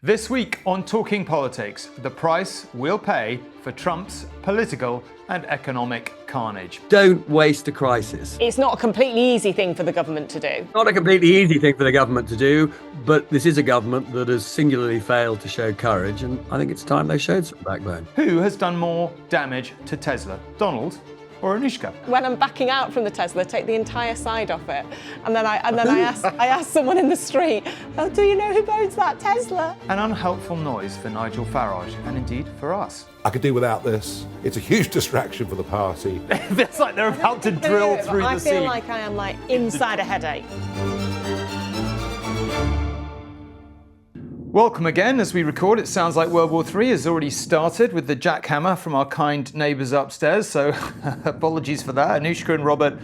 This week on Talking Politics, the price we'll pay for Trump's political and economic carnage. Don't waste a crisis. It's not a completely easy thing for the government to do. Not a completely easy thing for the government to do, but this is a government that has singularly failed to show courage, and I think it's time they showed some backbone. Who has done more damage to Tesla, Donald or Anushka? When I'm backing out from the Tesla, take the entire side off it, and then I asked someone in the street, "Oh, do you know who owns that Tesla?" An unhelpful noise for Nigel Farage, and indeed for us. I could do without this. It's a huge distraction for the party. It's like they're about to drill through the sea. I feel like I am inside a headache. Welcome again. As we record, it sounds like World War III has already started with the jackhammer from our kind neighbours upstairs, so apologies for that. Anushka and Robert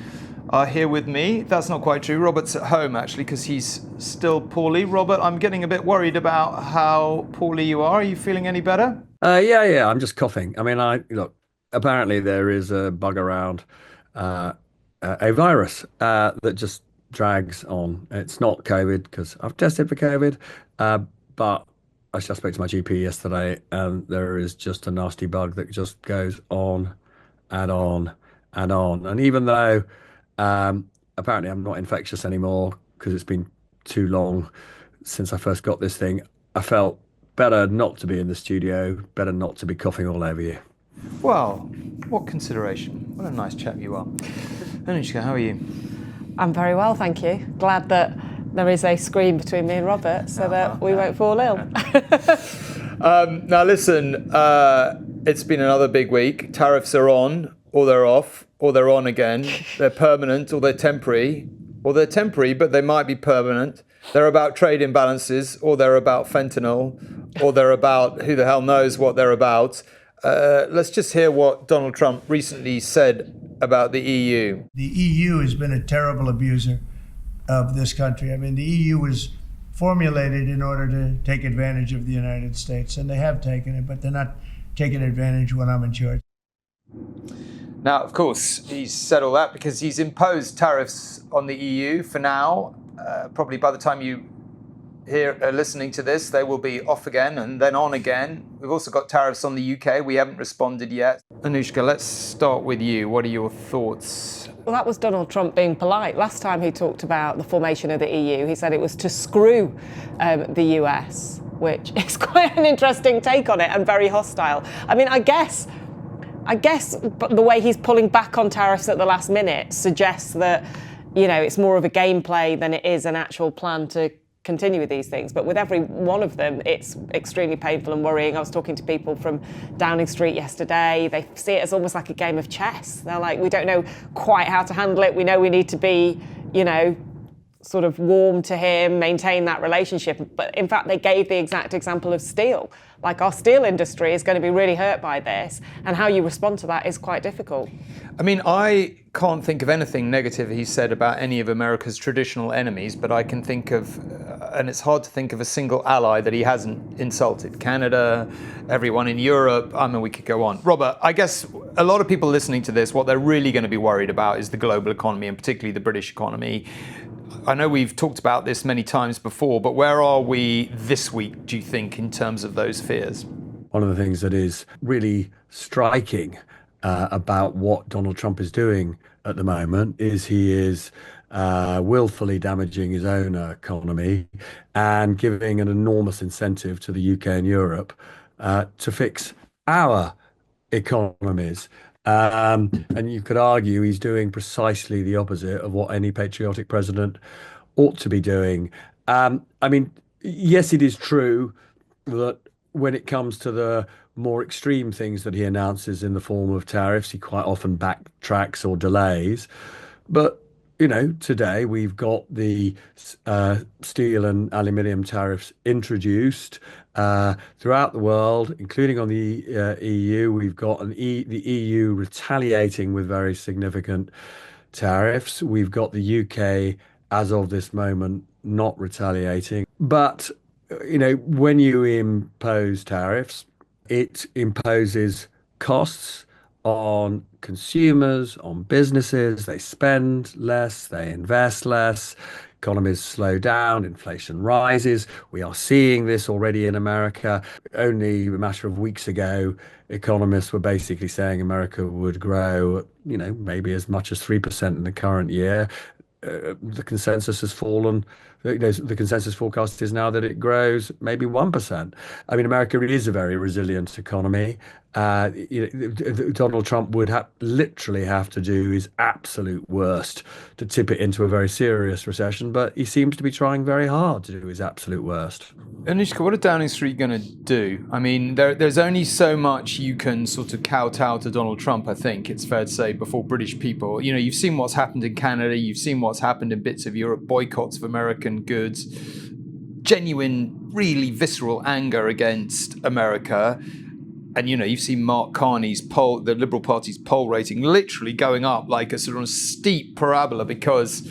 are here with me. That's not quite true. Robert's at home, actually, because he's still poorly. Robert, I'm getting a bit worried about how poorly you are. Are you feeling any better? Yeah, I'm just coughing. I mean, look, apparently there is a bug around, a virus that just drags on. It's not COVID, because I've tested for COVID, but I just spoke to my GP yesterday, and there is just a nasty bug that just goes on and on and on. And even though apparently I'm not infectious anymore because it's been too long since I first got this thing, I felt better not to be in the studio, better not to be coughing all over you. Well, what consideration. What a nice chap you are. Anushka, how are you? I'm very well, thank you. Glad that there is a screen between me and Robert so that we won't fall ill. Now listen, it's been another big week. Tariffs are on, or they're off, or they're on again. They're permanent, or they're temporary. Or they're temporary, but they might be permanent. They're about trade imbalances, or they're about fentanyl, or they're about who the hell knows what they're about. Let's just hear what Donald Trump recently said about the EU. The EU has been a terrible abuser of this country. I mean, the EU was formulated in order to take advantage of the United States, and they have taken it, but they're not taking advantage when I'm in charge. Now, of course, he's said all that because he's imposed tariffs on the EU for now. Probably by the time you are listening to this, they will be off again and then on again. We've also got tariffs on the UK. We haven't responded yet. Anushka, let's start with you. What are your thoughts? Well, that was Donald Trump being polite. Last time he talked about the formation of the EU, he said it was to screw the US, which is quite an interesting take on it and very hostile. I mean, I guess the way he's pulling back on tariffs at the last minute suggests that, it's more of a gameplay than it is an actual plan to continue with these things. But with every one of them, it's extremely painful and worrying. I was talking to people from Downing Street yesterday. They see it as almost like a game of chess. They're like, we don't know quite how to handle it. We know we need to be, sort of warm to him, maintain that relationship. But in fact, they gave the exact example of steel. Like, our steel industry is going to be really hurt by this, and how you respond to that is quite difficult. I mean, I can't think of anything negative he said about any of America's traditional enemies, but I can think of, and it's hard to think of a single ally that he hasn't insulted. Canada, everyone in Europe, I mean, we could go on. Robert, I guess a lot of people listening to this, what they're really going to be worried about is the global economy, and particularly the British economy. I know we've talked about this many times before, but where are we this week, do you think, in terms of those fears? One of the things that is really striking about what Donald Trump is doing at the moment is he is willfully damaging his own economy and giving an enormous incentive to the UK and Europe to fix our economies. And you could argue he's doing precisely the opposite of what any patriotic president ought to be doing. I mean, yes, it is true that when it comes to the more extreme things that he announces in the form of tariffs, he quite often backtracks or delays. But, today we've got the steel and aluminium tariffs introduced throughout the world, including on the EU. We've got the EU retaliating with very significant tariffs. We've got the UK, as of this moment, not retaliating. But, when you impose tariffs, it imposes costs on consumers, on businesses. They spend less, they invest less. economies slow down, inflation rises. We are seeing this already in America. Only a matter of weeks ago, economists were basically saying America would grow, maybe as much as 3% in the current year. The consensus has fallen. The consensus forecast is now that it grows maybe 1%. I mean, America is a very resilient economy. Donald Trump would literally have to do his absolute worst to tip it into a very serious recession, but he seems to be trying very hard to do his absolute worst. Anushka, what are Downing Street going to do? I mean, there's only so much you can sort of kowtow to Donald Trump, I think it's fair to say, before British people. You've seen what's happened in Canada, you've seen what's happened in bits of Europe, boycotts of American goods, genuine, really visceral anger against America. And, you've seen Mark Carney's poll, the Liberal Party's poll rating literally going up like a sort of steep parabola because,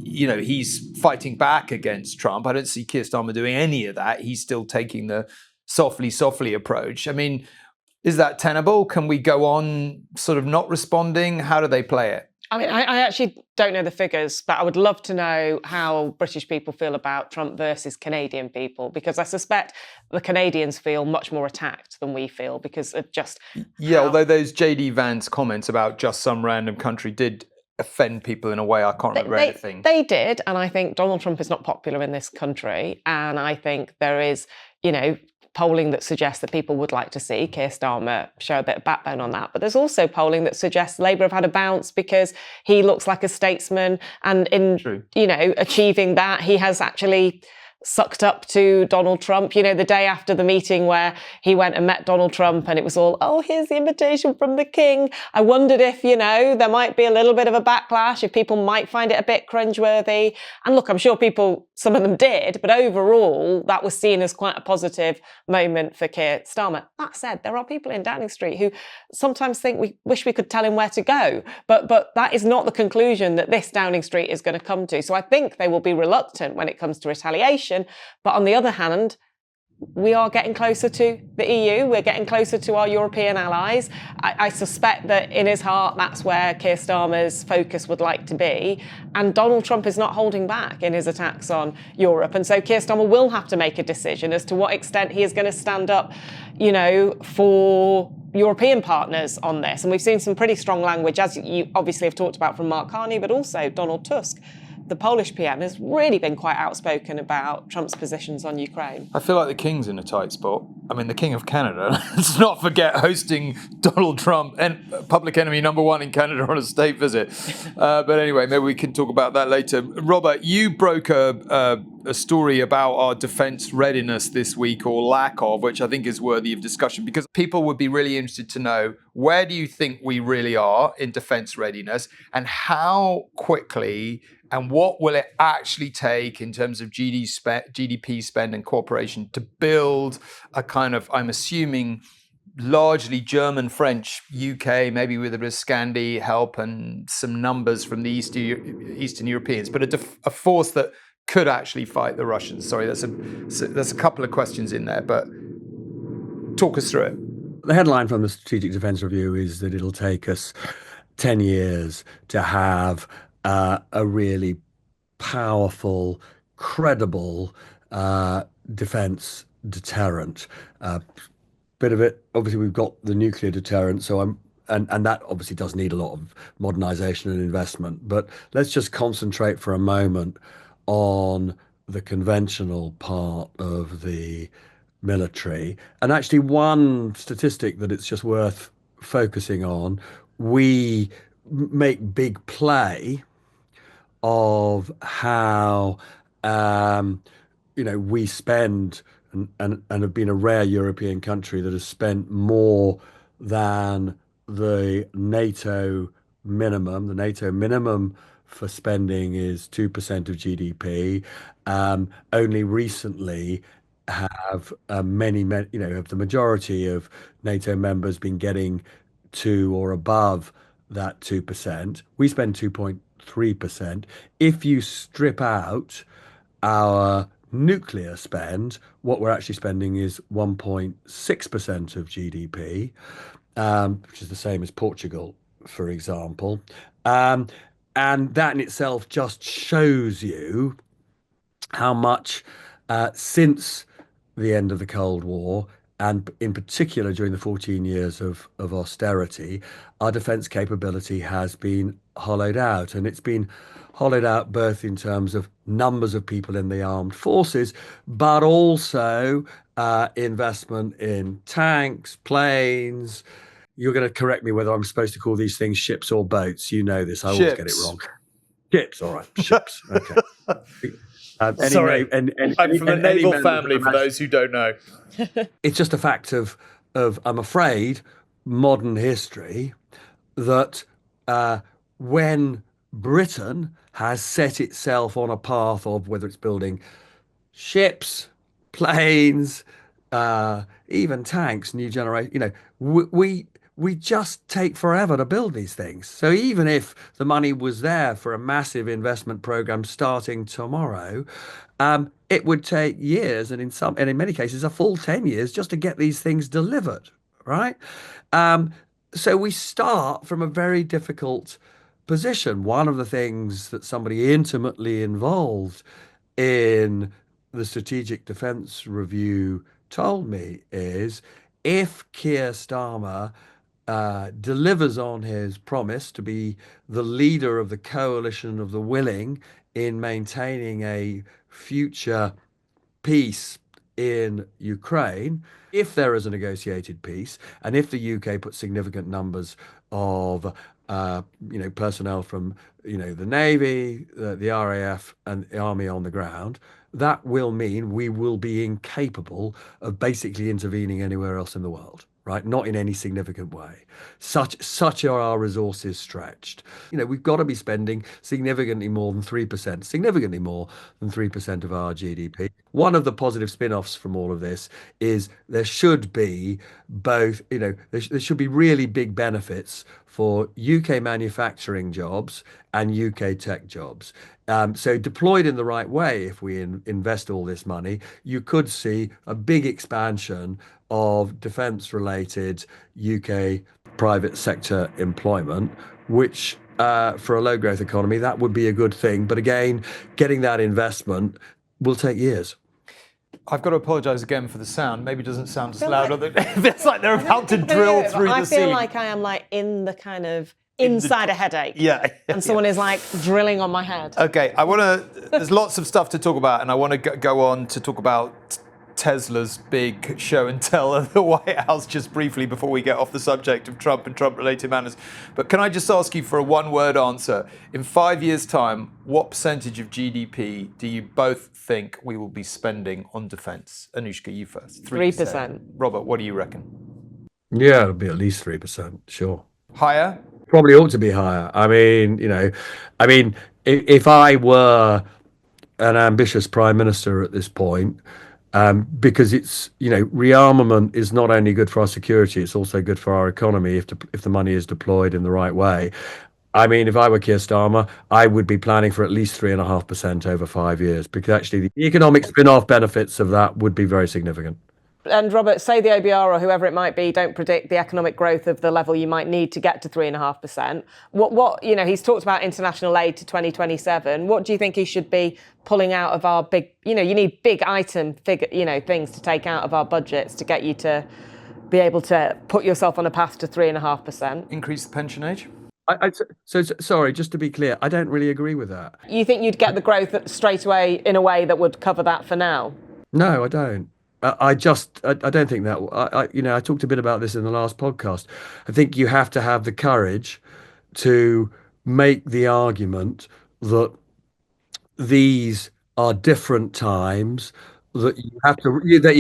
he's fighting back against Trump. I don't see Keir Starmer doing any of that. He's still taking the softly approach. I mean, is that tenable? Can we go on sort of not responding? How do they play it? I mean, I actually don't know the figures, but I would love to know how British people feel about Trump versus Canadian people, because I suspect the Canadians feel much more attacked than we feel because of just... Yeah, although those J.D. Vance comments about just some random country did offend people in a way I can't remember anything. They did, and I think Donald Trump is not popular in this country, and I think there is, polling that suggests that people would like to see Keir Starmer show a bit of backbone on that. But there's also polling that suggests Labour have had a bounce because he looks like a statesman, and in achieving that, he has actually sucked up to Donald Trump. The day after the meeting where he went and met Donald Trump and it was all, oh, here's the invitation from the king. I wondered if, there might be a little bit of a backlash, if people might find it a bit cringeworthy. And look, I'm sure some of them did, but overall, that was seen as quite a positive moment for Keir Starmer. That said, there are people in Downing Street who sometimes think we wish we could tell him where to go, but that is not the conclusion that this Downing Street is going to come to. So I think they will be reluctant when it comes to retaliation. But on the other hand, we are getting closer to the EU. We're getting closer to our European allies. I suspect that in his heart, that's where Keir Starmer's focus would like to be. And Donald Trump is not holding back in his attacks on Europe. And so Keir Starmer will have to make a decision as to what extent he is going to stand up, for European partners on this. And we've seen some pretty strong language, as you obviously have talked about, from Mark Carney, but also Donald Tusk. The Polish PM has really been quite outspoken about Trump's positions on Ukraine. I feel like the King's in a tight spot. I mean, the King of Canada, let's not forget hosting Donald Trump and public enemy number one in Canada on a state visit. But anyway, maybe we can talk about that later. Robert, you broke a story about our defence readiness this week, or lack of, which I think is worthy of discussion, because people would be really interested to know, where do you think we really are in defence readiness, and how quickly and what will it actually take in terms of GDP spend and cooperation to build a kind of, I'm assuming, largely German, French, UK, maybe with a bit of Scandi help and some numbers from the Eastern Europeans, but a force that could actually fight the Russians? Sorry, there's a couple of questions in there, but talk us through it. The headline from the Strategic Defence Review is that it'll take us 10 years to have a really powerful, credible defence deterrent. Bit of it, obviously, we've got the nuclear deterrent, so and that obviously does need a lot of modernisation and investment. But let's just concentrate for a moment on the conventional part of the military. And actually, one statistic that it's just worth focusing on: we make big play of how we spend and have been a rare European country that has spent more than the NATO minimum. The NATO minimum for spending is 2% of GDP. Only recently have have the majority of NATO members been getting to or above that 2%. We spend 2.3%. If you strip out our nuclear spend, what we're actually spending is 1.6% of GDP, which is the same as Portugal, for example. And that in itself just shows you how much since the end of the Cold War, and in particular during the 14 years of austerity, our defence capability has been hollowed out. And it's been hollowed out both in terms of numbers of people in the armed forces, but also investment in tanks, planes. You're going to correct me whether I'm supposed to call these things ships or boats. You know this. I always get it Ships. wrong. Ships, all right. Ships. Okay. Sorry, I'm from a naval family, for those who don't know. It's just a fact of I'm afraid, modern history, that when Britain has set itself on a path of whether it's building ships, planes, even tanks, new generation, we just take forever to build these things. So even if the money was there for a massive investment program starting tomorrow, it would take years, and in many cases a full 10 years just to get these things delivered, right? So we start from a very difficult position. One of the things that somebody intimately involved in the Strategic Defence Review told me is, if Keir Starmer delivers on his promise to be the leader of the coalition of the willing in maintaining a future peace in Ukraine, if there is a negotiated peace, and if the UK puts significant numbers of personnel from the Navy, the RAF, and the Army on the ground, that will mean we will be incapable of basically intervening anywhere else in the world. Right, not in any significant way. Such are our resources stretched. We've got to be spending significantly more than 3% of our GDP. One of the positive spin-offs from all of this is there should be both, there should be really big benefits for UK manufacturing jobs and UK tech jobs. So deployed in the right way, if we invest all this money, you could see a big expansion of defence-related UK private sector employment, which for a low-growth economy, that would be a good thing. But again, getting that investment will take years. I've got to apologise again for the sound. Maybe it doesn't sound as loud. It's like they're about to drill through the scene. I feel like I am like in the kind of inside a headache. Yeah. And someone is like drilling on my head. Okay, there's lots of stuff to talk about, and I want to go on to talk about Tesla's big show and tell at the White House just briefly before we get off the subject of Trump and Trump-related matters. But can I just ask you for a one-word answer? In 5 years' time, what percentage of GDP do you both think we will be spending on defence? Anushka, you first. 3%. Robert, what do you reckon? Yeah, it'll be at least 3%, sure. Higher? Probably ought to be higher. If I were an ambitious prime minister at this point, because it's, rearmament is not only good for our security, it's also good for our economy if the money is deployed in the right way. If I were Keir Starmer, I would be planning for at least 3.5% over 5 years, because actually the economic spin-off benefits of that would be very significant. And Robert, say the OBR or whoever it might be don't predict the economic growth of the level you might need to get to 3.5%. What he's talked about international aid to 2027. What do you think he should be pulling out of our big, you need big item figure, things to take out of our budgets to get you to be able to put yourself on a path to 3.5%? Increase the pension age? So sorry, just to be clear, I don't really agree with that. You think you'd get the growth straight away in a way that would cover that for now? No, I don't. I don't think that. I talked a bit about this in the last podcast. I think you have to have the courage to make the argument that these are different times, that you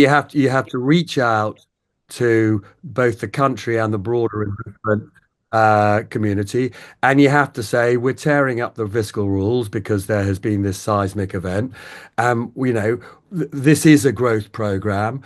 have to reach out to both the country and the broader investment community, and you have to say we're tearing up the fiscal rules because there has been this seismic event. This is a growth program.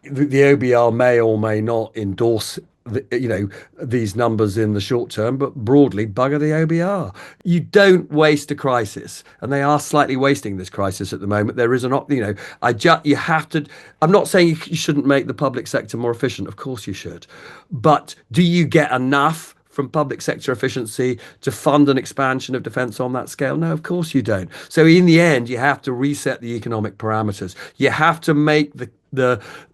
The OBR may or may not endorse these numbers in the short term, but broadly, bugger the OBR. You don't waste a crisis, and they are slightly wasting this crisis at the moment. There is you have to. I'm not saying you shouldn't make the public sector more efficient. Of course you should, but do you get enough from public sector efficiency to fund an expansion of defence on that scale? No, of course you don't. So in the end, you have to reset the economic parameters. You have to make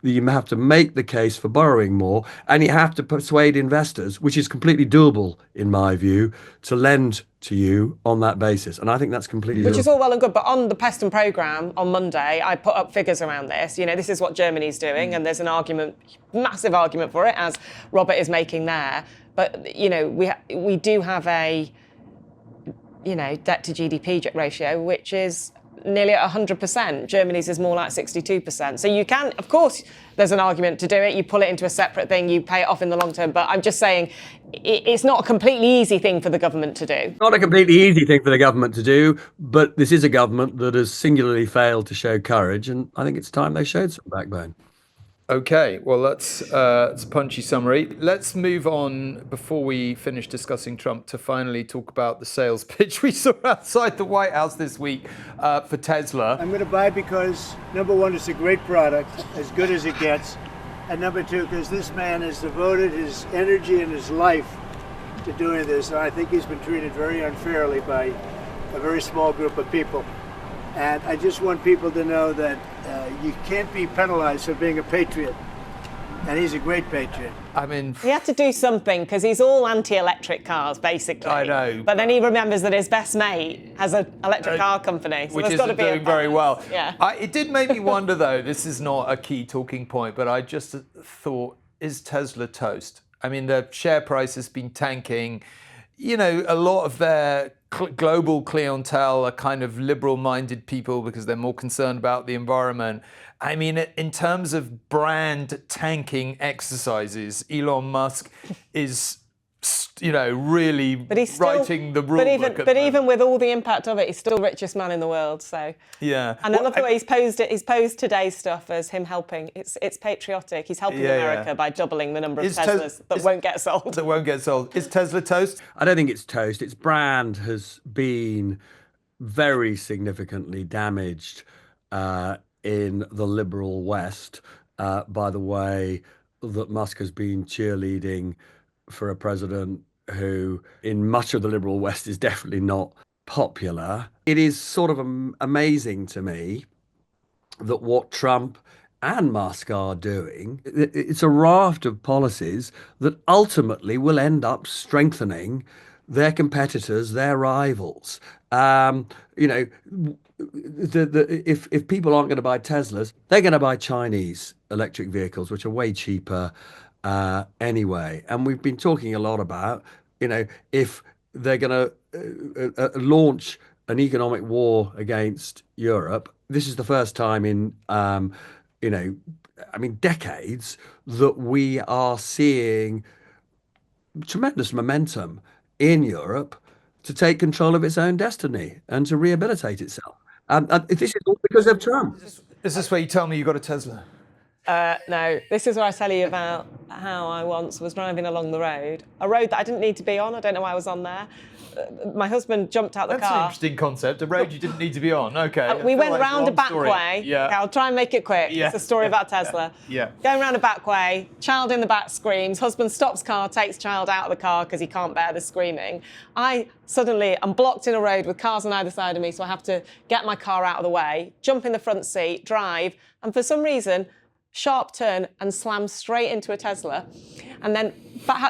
you have to make the case for borrowing more, and you have to persuade investors, which is completely doable in my view, to lend to you on that basis. And I think that's completely Which doable. is all well and good, but on the Peston programme on Monday, I put up figures around this. This is what Germany's doing, and there's an argument, massive argument for it, as Robert is making there. But, we do have a, debt to GDP ratio, which is nearly at 100%. Germany's is more like 62%. So you can, of course, there's an argument to do it. You pull it into a separate thing, you pay it off in the long term. But I'm just saying it's not a completely easy thing for the government to do. Not a completely easy thing for the government to do, but this is a government that has singularly failed to show courage, and I think it's time they showed some backbone. Okay, well, it's a punchy summary. Let's move on before we finish discussing Trump to finally talk about the sales pitch we saw outside the White House this week for Tesla. I'm going to buy because, number one, it's a great product, as good as it gets. And number two, because this man has devoted his energy and his life to doing this. And I think he's been treated very unfairly by a very small group of people. And I just want people to know that you can't be penalized for being a patriot. And he's a great patriot. I mean, He had to do something because he's all anti-electric cars, basically. I know. But then he remembers that his best mate has an electric car company. So which there's got to isn't be doing very well. Yeah. It did make me wonder, though, this is not a key talking point, but I just thought, is Tesla toast? I mean, the share price has been tanking. A lot of their global clientele are kind of liberal-minded people because they're more concerned about the environment. I mean, in terms of brand tanking exercises, Elon Musk is, really writing the rule book. But even with all the impact of it, he's still the richest man in the world. So yeah. And I love the way he's posed it. He's posed today's stuff as him helping. It's patriotic. He's helping America by doubling the number of Teslas that won't get sold. That won't get sold. Is Tesla toast? I don't think it's toast. Its brand has been very significantly damaged in the liberal West by the way that Musk has been cheerleading for a president who, in much of the liberal West, is definitely not popular. It is sort of amazing to me that what Trump and Musk are doing, it's a raft of policies that ultimately will end up strengthening their competitors, their rivals. If people aren't going to buy Teslas, they're going to buy Chinese electric vehicles, which are way cheaper anyway. And we've been talking a lot about, if they're going to launch an economic war against Europe, this is the first time in, decades that we are seeing tremendous momentum in Europe to take control of its own destiny and to rehabilitate itself. And this is all because of Trump. Is this where you tell me you got a Tesla? No, this is where I tell you about how I once was driving along a road that I didn't need to be on. I don't know why I was on there. My husband jumped out the That's car. an interesting concept. A road you didn't need to be on. Okay. We went round a back way. Yeah. Okay, I'll try and make it quick. Yeah. It's a story about Tesla. Yeah. Going round a back way, child in the back screams. Husband stops car, takes child out of the car because he can't bear the screaming. I suddenly am blocked in a road with cars on either side of me, so I have to get my car out of the way, jump in the front seat, drive, and for some reason, sharp turn and slam straight into a Tesla. And then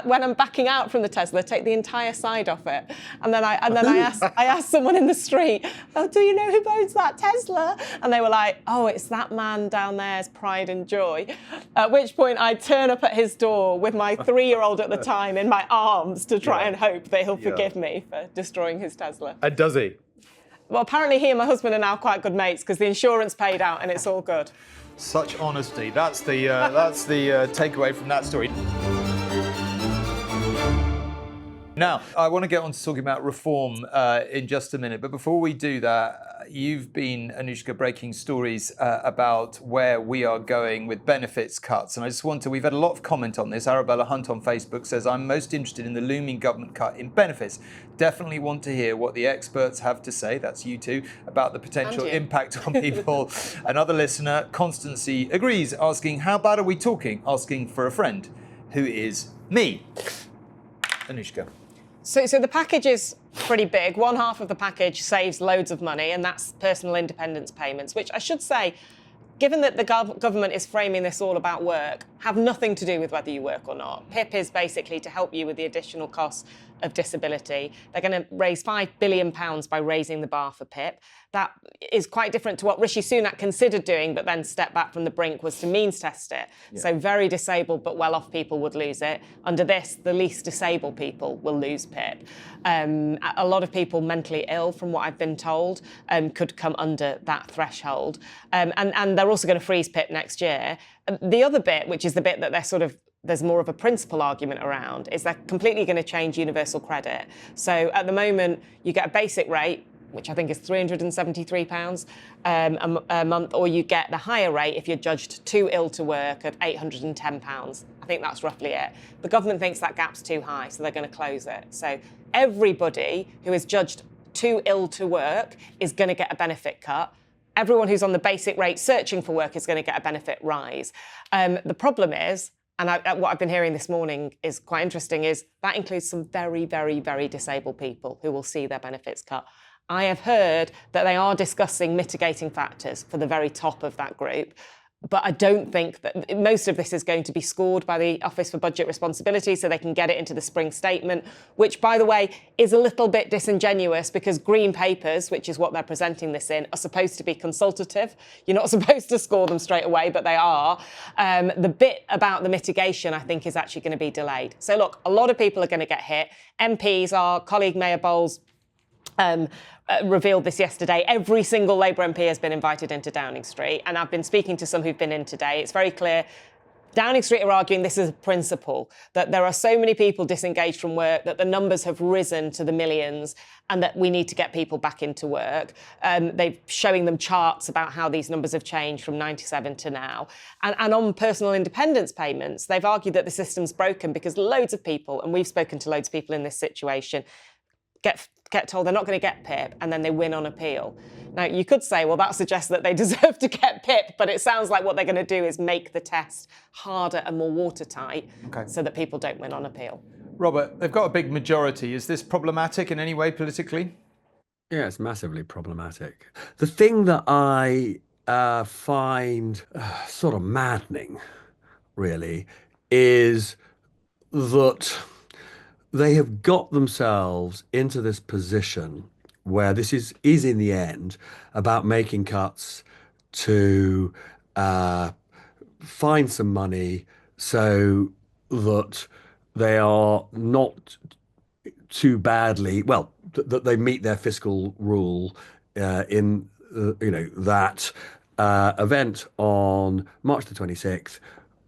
when I'm backing out from the Tesla, take the entire side off it. And then I asked someone in the street, "Oh, do you know who owns that Tesla?" And they were like, "Oh, it's that man down there's pride and joy." At which point I turn up at his door with my 3-year-old at the time in my arms to try and hope that he'll forgive me for destroying his Tesla. And does he? Well, apparently he and my husband are now quite good mates because the insurance paid out and it's all good. Such honesty. That's the takeaway from that story. Now, I want to get on to talking about reform in just a minute. But before we do that, you've been, Anushka, breaking stories about where we are going with benefits cuts. And I just we've had a lot of comment on this. Arabella Hunt on Facebook says, "I'm most interested in the looming government cut in benefits. Definitely want to hear what the experts have to say," that's you two, "about the potential impact on people." Another listener, Constancy, agrees, asking, "How bad are we talking?" Asking for a friend, who is me. Anushka. So the package is pretty big. One half of the package saves loads of money, and that's personal independence payments, which I should say, given that the government is framing this all about work, have nothing to do with whether you work or not. PIP is basically to help you with the additional costs of disability. They're going to raise £5 billion by raising the bar for PIP. That is quite different to what Rishi Sunak considered doing, but then stepped back from the brink, was to means test it. Yeah. So very disabled but well-off people would lose it. Under this, the least disabled people will lose PIP. A lot of people mentally ill, from what I've been told, could come under that threshold. And they're also going to freeze PIP next year. The other bit, which is the bit that there's more of a principal argument around, is they're completely going to change universal credit. So at the moment, you get a basic rate, which I think is £373 a month, or you get the higher rate if you're judged too ill to work at £810. I think that's roughly it. The government thinks that gap's too high, so they're going to close it. So everybody who is judged too ill to work is going to get a benefit cut. Everyone who's on the basic rate searching for work is going to get a benefit rise. The problem is, and what I've been hearing this morning is quite interesting, is that includes some very, very, very disabled people who will see their benefits cut. I have heard that they are discussing mitigating factors for the very top of that group, but I don't think that most of this is going to be scored by the Office for Budget Responsibility so they can get it into the spring statement, which, by the way, is a little bit disingenuous because green papers, which is what they're presenting this in, are supposed to be consultative. You're not supposed to score them straight away, but they are. The bit about the mitigation, I think, is actually going to be delayed. So, look, a lot of people are going to get hit. MPs, our colleague Mayor Bowles, revealed this yesterday. Every single Labour MP has been invited into Downing Street, and I've been speaking to some who've been in today. It's very clear. Downing Street are arguing this is a principle, that there are so many people disengaged from work, that the numbers have risen to the millions, and that we need to get people back into work. They're showing them charts about how these numbers have changed from 97 to now. And on personal independence payments, they've argued that the system's broken because loads of people, and we've spoken to loads of people in this situation, get told they're not going to get PIP, and then they win on appeal. Now, you could say, well, that suggests that they deserve to get PIP, but it sounds like what they're going to do is make the test harder and more watertight so that people don't win on appeal. Robert, they've got a big majority. Is this problematic in any way politically? Yeah, it's massively problematic. The thing that I find sort of maddening, really, is that they have got themselves into this position where this is in the end about making cuts to find some money so that they are not too badly, well, that they meet their fiscal rule in that event on March the 26th,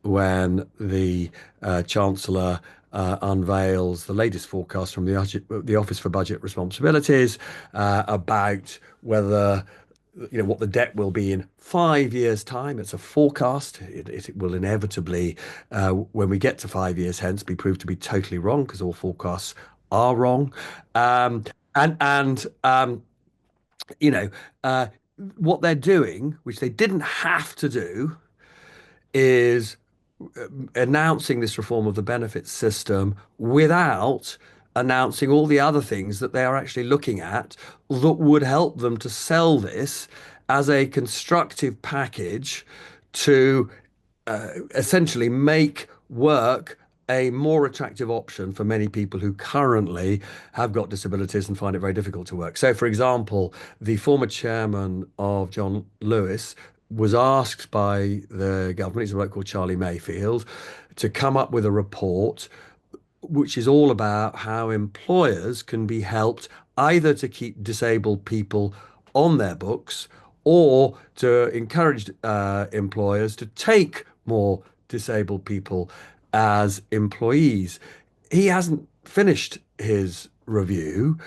when the Chancellor unveils the latest forecast from the Office for Budget Responsibilities about whether, what the debt will be in 5 years' time. It's a forecast. It will inevitably, when we get to 5 years hence, be proved to be totally wrong, because all forecasts are wrong. What they're doing, which they didn't have to do, is announcing this reform of the benefits system without announcing all the other things that they are actually looking at that would help them to sell this as a constructive package to essentially make work a more attractive option for many people who currently have got disabilities and find it very difficult to work. So, for example, the former chairman of John Lewis was asked by the government, he's a bloke called Charlie Mayfield, to come up with a report which is all about how employers can be helped either to keep disabled people on their books or to encourage employers to take more disabled people as employees. He hasn't finished his review.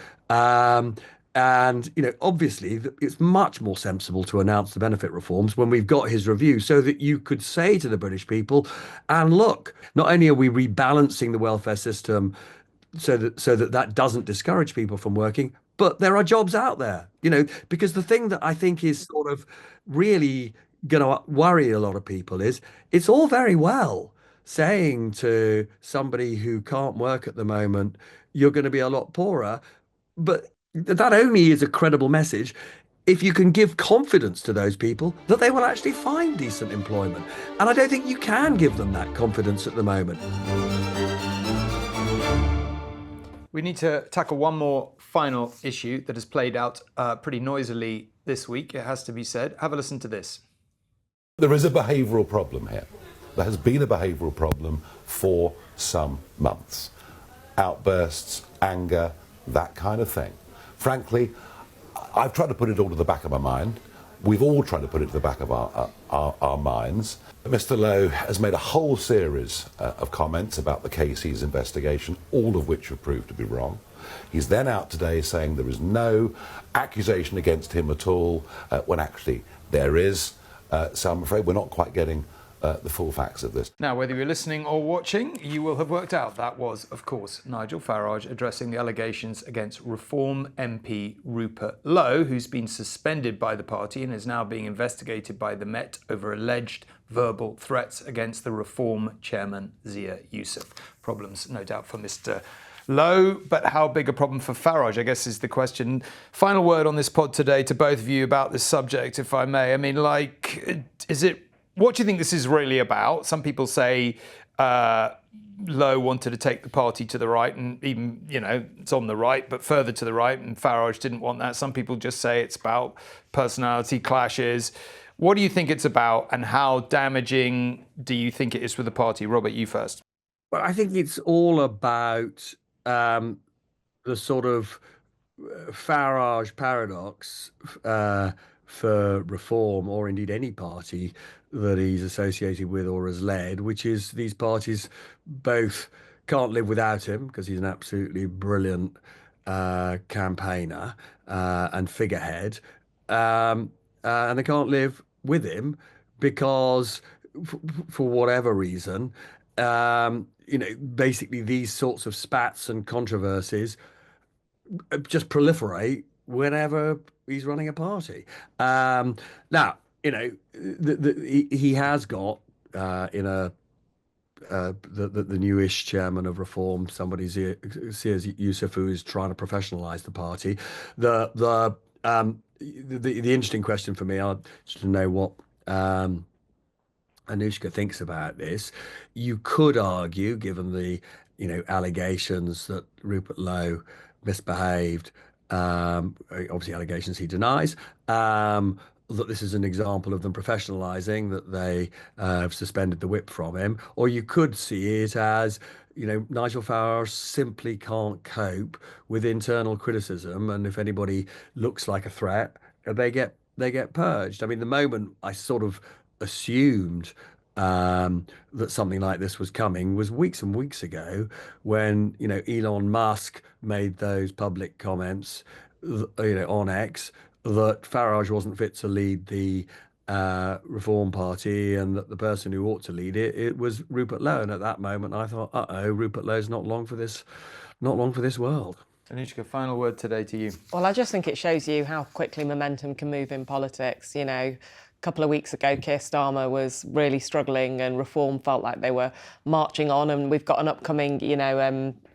And, obviously, it's much more sensible to announce the benefit reforms when we've got his review, so that you could say to the British people, and look, not only are we rebalancing the welfare system so that doesn't discourage people from working, but there are jobs out there, because the thing that I think is sort of really going to worry a lot of people is it's all very well saying to somebody who can't work at the moment, you're going to be a lot poorer. But that only is a credible message if you can give confidence to those people that they will actually find decent employment. And I don't think you can give them that confidence at the moment. We need to tackle one more final issue that has played out pretty noisily this week, it has to be said. Have a listen to this. There is a behavioural problem here. There has been a behavioural problem for some months. Outbursts, anger, that kind of thing. Frankly, I've tried to put it all to the back of my mind. We've all tried to put it to the back of our minds. Mr. Lowe has made a whole series of comments about the KC's investigation, all of which have proved to be wrong. He's then out today saying there is no accusation against him at all, when actually there is. So I'm afraid we're not quite getting the full facts of this. Now, whether you're listening or watching, you will have worked out that was, of course, Nigel Farage addressing the allegations against Reform MP Rupert Lowe, who's been suspended by the party and is now being investigated by the Met over alleged verbal threats against the Reform chairman, Zia Youssef. Problems, no doubt, for Mr. Lowe, but how big a problem for Farage, I guess, is the question. Final word on this pod today to both of you about this subject, if I may. I mean, what do you think this is really about? Some people say Lowe wanted to take the party to the right, and even, it's on the right, but further to the right, and Farage didn't want that. Some people just say it's about personality clashes. What do you think it's about, and how damaging do you think it is for the party? Robert, you first. Well, I think it's all about the sort of Farage paradox for Reform, or indeed any party that he's associated with or has led, which is these parties both can't live without him because he's an absolutely brilliant campaigner and figurehead, and they can't live with him because, for whatever reason, basically these sorts of spats and controversies just proliferate whenever he's running a party. Now, he has got the newish chairman of Reform, somebody Zia Youssef, who is trying to professionalise the party. The interesting question for me, I'd just to know what Anushka thinks about this. You could argue, given the allegations that Rupert Lowe misbehaved, obviously allegations he denies, that this is an example of them professionalising, that they have suspended the whip from him. Or you could see it as, Nigel Farage simply can't cope with internal criticism, and if anybody looks like a threat, they get purged. I mean, the moment I sort of assumed that something like this was coming was weeks and weeks ago, when Elon Musk made those public comments on X that Farage wasn't fit to lead the Reform Party, and that the person who ought to lead it was Rupert Lowe. And at that moment I thought, Rupert Lowe's not long for this world. Anushka, final word today to you. Well, I just think it shows you how quickly momentum can move in politics. A couple of weeks ago, Keir Starmer was really struggling, and Reform felt like they were marching on. And we've got an upcoming,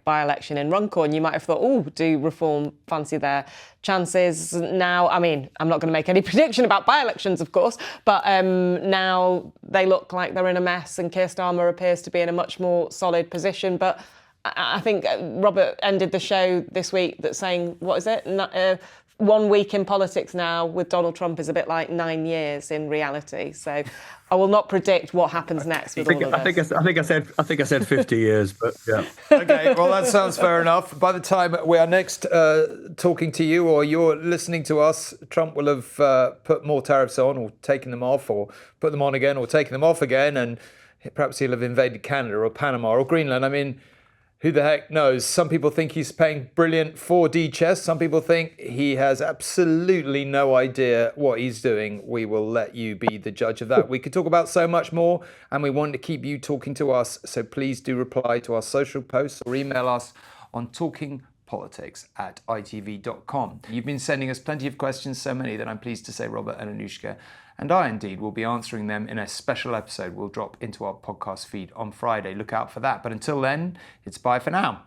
by-election in Runcorn. You might have thought, do Reform fancy their chances now? I mean, I'm not going to make any prediction about by-elections, of course, but now they look like they're in a mess, and Keir Starmer appears to be in a much more solid position. But I think Robert ended the show this week saying, what is it? 1 week in politics now with Donald Trump is a bit like 9 years in reality. So I will not predict what happens next with all of this. I think I said 50 years, but yeah. Okay, well, that sounds fair enough. By the time we are next talking to you, or you're listening to us, Trump will have put more tariffs on, or taken them off, or put them on again, or taken them off again, and perhaps he'll have invaded Canada or Panama or Greenland. I mean, who the heck knows? Some people think he's playing brilliant 4D chess. Some people think he has absolutely no idea what he's doing. We will let you be the judge of that. We could talk about so much more, and we want to keep you talking to us. So please do reply to our social posts or email us on talkingpolitics@sky.com. politics@itv.com. You've been sending us plenty of questions, so many that I'm pleased to say Robert and Anushka, and I indeed will be answering them in a special episode we'll drop into our podcast feed on Friday. Look out for that. But until then, it's bye for now.